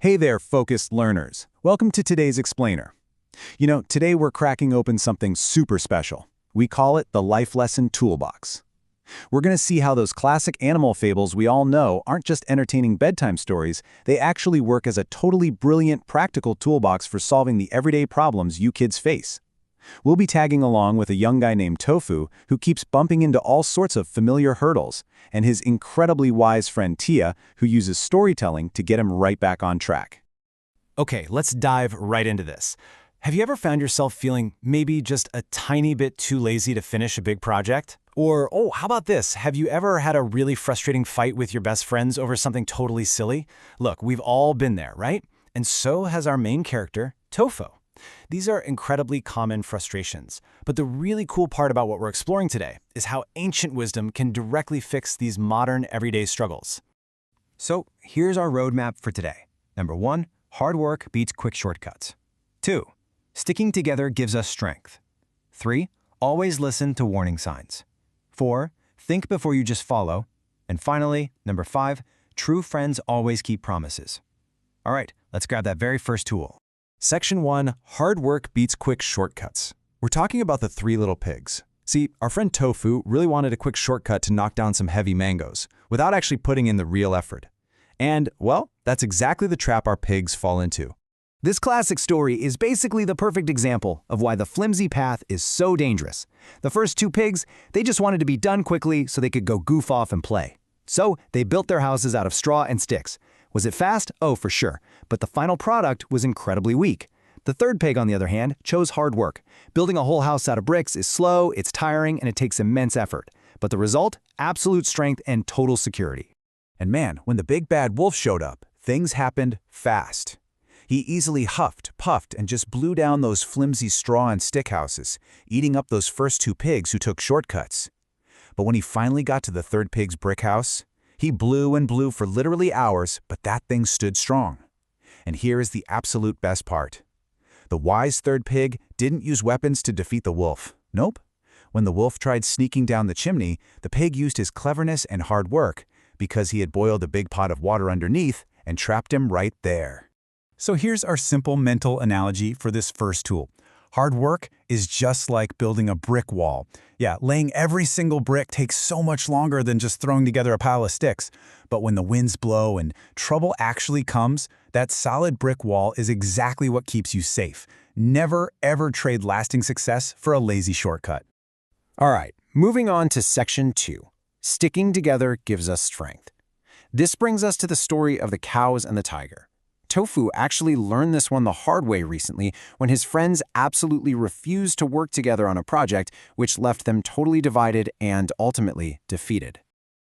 Hey there, focused learners. Welcome to today's explainer. Today we're cracking open something super special. We call it the Life Lesson Toolbox. We're going to see how those classic animal fables we all know aren't just entertaining bedtime stories, they actually work as a totally brilliant practical toolbox for solving the everyday problems you kids face. We'll be tagging along with a young guy named Tofu who keeps bumping into all sorts of familiar hurdles, and his incredibly wise friend Tia, who uses storytelling to get him right back on track. Okay, let's dive right into this. Have you ever found yourself feeling maybe just a tiny bit too lazy to finish a big project? Or, oh, how about this? Have you ever had a really frustrating fight with your best friends over something totally silly? Look, we've all been there, right? And so has our main character, Tofu. These are incredibly common frustrations, but the really cool part about what we're exploring today is how ancient wisdom can directly fix these modern everyday struggles. So here's our roadmap for today. Number 1, hard work beats quick shortcuts. 2, sticking together gives us strength. 3, always listen to warning signs. 4, think before you just follow. And finally, number 5, true friends always keep promises. All right, let's grab that very first tool. Section 1, Hard Work Beats Quick Shortcuts. We're talking about the 3 little pigs. See, our friend Tofu really wanted a quick shortcut to knock down some heavy mangoes, without actually putting in the real effort. And, well, that's exactly the trap our pigs fall into. This classic story is basically the perfect example of why the flimsy path is so dangerous. The first 2 pigs, they just wanted to be done quickly so they could go goof off and play. So they built their houses out of straw and sticks. Was it fast? Oh, for sure. But the final product was incredibly weak. The third pig, on the other hand, chose hard work. Building a whole house out of bricks is slow, it's tiring, and it takes immense effort. But the result? Absolute strength and total security. And man, when the big bad wolf showed up, things happened fast. He easily huffed, puffed, and just blew down those flimsy straw and stick houses, eating up those first 2 pigs who took shortcuts. But when he finally got to the third pig's brick house, he blew and blew for literally hours, but that thing stood strong. And here is the absolute best part. The wise third pig didn't use weapons to defeat the wolf. Nope. When the wolf tried sneaking down the chimney, the pig used his cleverness and hard work because he had boiled a big pot of water underneath and trapped him right there. So here's our simple mental analogy for this first tool. Hard work is just like building a brick wall. Yeah, laying every single brick takes so much longer than just throwing together a pile of sticks. But when the winds blow and trouble actually comes, that solid brick wall is exactly what keeps you safe. Never, ever trade lasting success for a lazy shortcut. All right, moving on to Section 2. Sticking together gives us strength. This brings us to the story of the cows and the tiger. Tofu actually learned this one the hard way recently when his friends absolutely refused to work together on a project, which left them totally divided and ultimately defeated.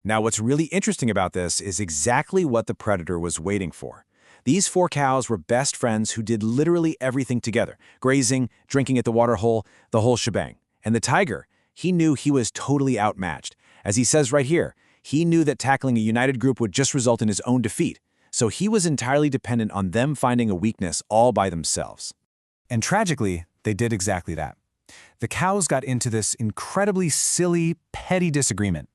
Now, what's really interesting about this is exactly what the predator was waiting for. These 4 cows were best friends who did literally everything together, grazing, drinking at the water hole, the whole shebang. And the tiger, he knew he was totally outmatched. As he says right here, he knew that tackling a united group would just result in his own defeat. So he was entirely dependent on them finding a weakness all by themselves. And tragically, they did exactly that. The cows got into this incredibly silly, petty disagreement.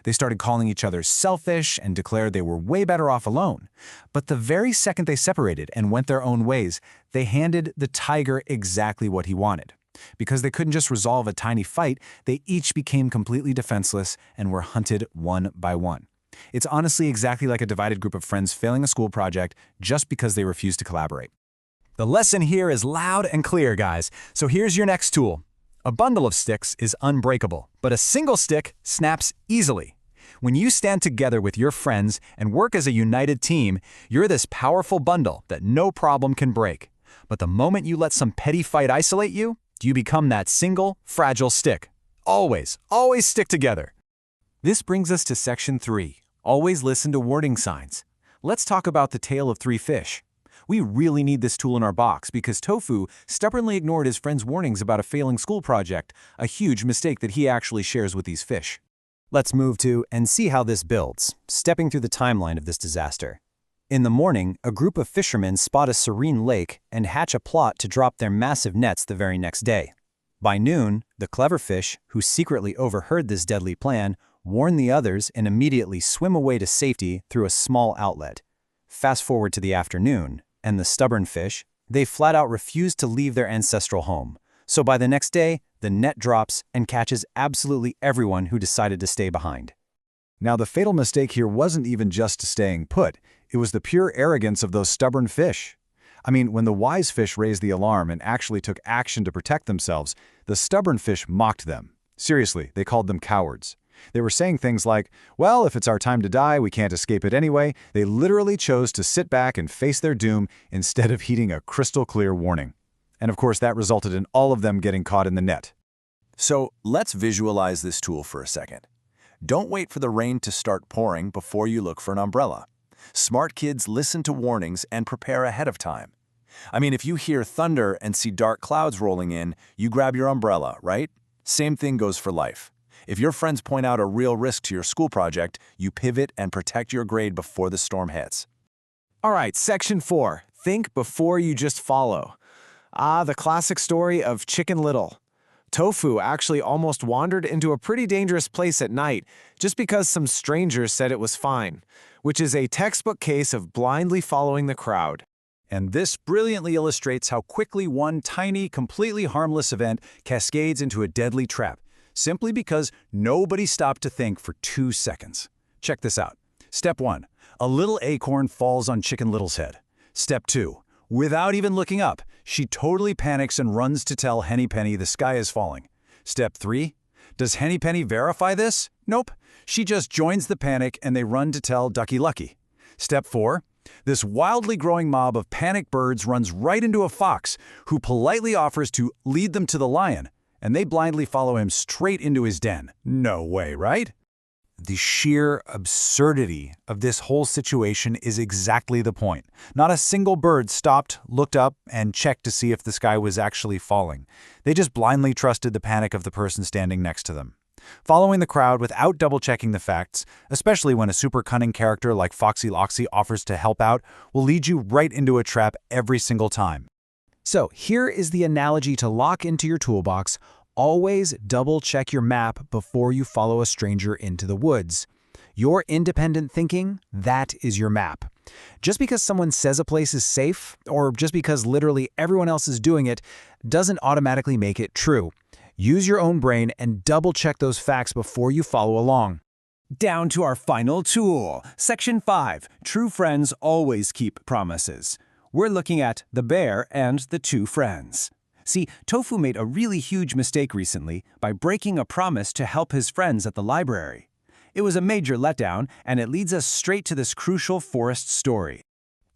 They started calling each other selfish and declared they were way better off alone. But the very second they separated and went their own ways, they handed the tiger exactly what he wanted. Because they couldn't just resolve a tiny fight, they each became completely defenseless and were hunted one by one. It's honestly exactly like a divided group of friends failing a school project just because they refuse to collaborate. The lesson here is loud and clear, guys. So here's your next tool. A bundle of sticks is unbreakable, but a single stick snaps easily. When you stand together with your friends and work as a united team, you're this powerful bundle that no problem can break. But the moment you let some petty fight isolate you, you become that single, fragile stick. Always, always stick together. This brings us to Section 3. Always listen to warning signs. Let's talk about the tale of 3 fish. We really need this tool in our box because Tofu stubbornly ignored his friend's warnings about a failing school project, a huge mistake that he actually shares with these fish. Let's move to and see how this builds, stepping through the timeline of this disaster. In the morning, a group of fishermen spot a serene lake and hatch a plot to drop their massive nets the very next day. By noon, the clever fish, who secretly overheard this deadly plan, warn the others and immediately swim away to safety through a small outlet. Fast forward to the afternoon, and the stubborn fish, they flat out refuse to leave their ancestral home. So by the next day, the net drops and catches absolutely everyone who decided to stay behind. Now, the fatal mistake here wasn't even just staying put. It was the pure arrogance of those stubborn fish. I mean, when the wise fish raised the alarm and actually took action to protect themselves, the stubborn fish mocked them. Seriously, they called them cowards. They were saying things like, well, if it's our time to die, we can't escape it anyway. They literally chose to sit back and face their doom instead of heeding a crystal-clear warning. And of course, that resulted in all of them getting caught in the net. So let's visualize this tool for a second. Don't wait for the rain to start pouring before you look for an umbrella. Smart kids listen to warnings and prepare ahead of time. I mean, if you hear thunder and see dark clouds rolling in, you grab your umbrella, right? Same thing goes for life. If your friends point out a real risk to your school project, you pivot and protect your grade before the storm hits. All right, section 4. Think before you just follow. The classic story of Chicken Little. Tofu actually almost wandered into a pretty dangerous place at night just because some strangers said it was fine, which is a textbook case of blindly following the crowd. And this brilliantly illustrates how quickly one tiny, completely harmless event cascades into a deadly trap, simply because nobody stopped to think for 2 seconds. Check this out. Step 1. A little acorn falls on Chicken Little's head. Step 2. Without even looking up, she totally panics and runs to tell Henny Penny the sky is falling. Step 3. Does Henny Penny verify this? Nope. She just joins the panic and they run to tell Ducky Lucky. Step 4. This wildly growing mob of panicked birds runs right into a fox, who politely offers to lead them to the lion, and they blindly follow him straight into his den. No way, right? The sheer absurdity of this whole situation is exactly the point. Not a single bird stopped, looked up, and checked to see if the sky was actually falling. They just blindly trusted the panic of the person standing next to them. Following the crowd without double-checking the facts, especially when a super cunning character like Foxy Loxy offers to help out, will lead you right into a trap every single time. So here is the analogy to lock into your toolbox. Always double-check your map before you follow a stranger into the woods. Your independent thinking, that is your map. Just because someone says a place is safe, or just because literally everyone else is doing it, doesn't automatically make it true. Use your own brain and double-check those facts before you follow along. Down to our final tool. Section 5. True friends always keep promises. We're looking at the bear and the 2 friends. See, Tofu made a really huge mistake recently by breaking a promise to help his friends at the library. It was a major letdown, and it leads us straight to this crucial forest story.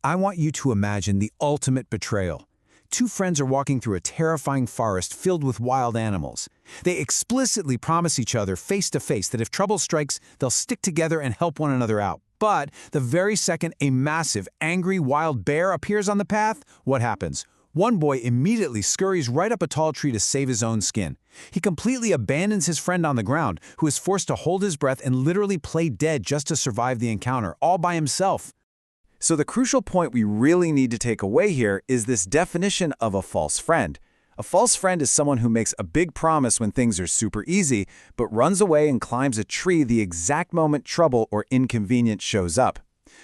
I want you to imagine the ultimate betrayal. 2 friends are walking through a terrifying forest filled with wild animals. They explicitly promise each other face to face that if trouble strikes, they'll stick together and help one another out. But the very second a massive, angry wild bear appears on the path, what happens? One boy immediately scurries right up a tall tree to save his own skin. He completely abandons his friend on the ground, who is forced to hold his breath and literally play dead just to survive the encounter, all by himself. So the crucial point we really need to take away here is this definition of a false friend. A false friend is someone who makes a big promise when things are super easy, but runs away and climbs a tree the exact moment trouble or inconvenience shows up.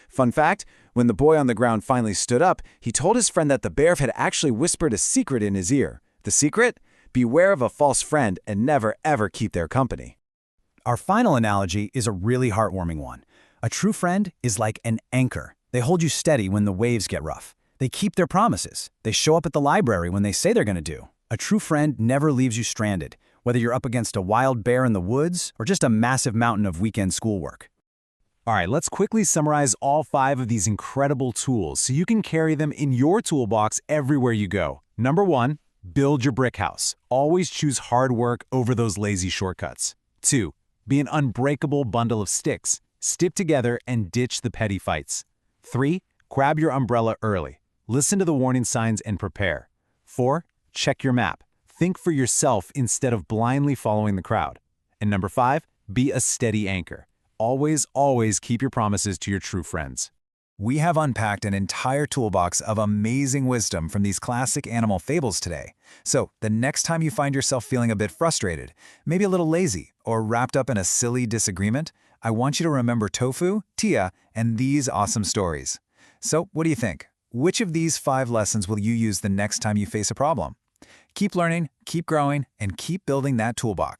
Fun fact, when the boy on the ground finally stood up, he told his friend that the bear had actually whispered a secret in his ear. The secret? Beware of a false friend and never ever keep their company. Our final analogy is a really heartwarming one. A true friend is like an anchor. They hold you steady when the waves get rough. They keep their promises. They show up at the library when they say they're going to do. A true friend never leaves you stranded, whether you're up against a wild bear in the woods or just a massive mountain of weekend schoolwork. All right, let's quickly summarize all 5 of these incredible tools so you can carry them in your toolbox everywhere you go. Number 1, build your brick house. Always choose hard work over those lazy shortcuts. 2, be an unbreakable bundle of sticks. Stick together and ditch the petty fights. 3, grab your umbrella early. Listen to the warning signs and prepare. 4, check your map. Think for yourself instead of blindly following the crowd. And number 5, be a steady anchor. Always, always keep your promises to your true friends. We have unpacked an entire toolbox of amazing wisdom from these classic animal fables today. So the next time you find yourself feeling a bit frustrated, maybe a little lazy, or wrapped up in a silly disagreement, I want you to remember Tofu, Tia, and these awesome stories. So, what do you think? Which of these 5 lessons will you use the next time you face a problem? Keep learning, keep growing, and keep building that toolbox.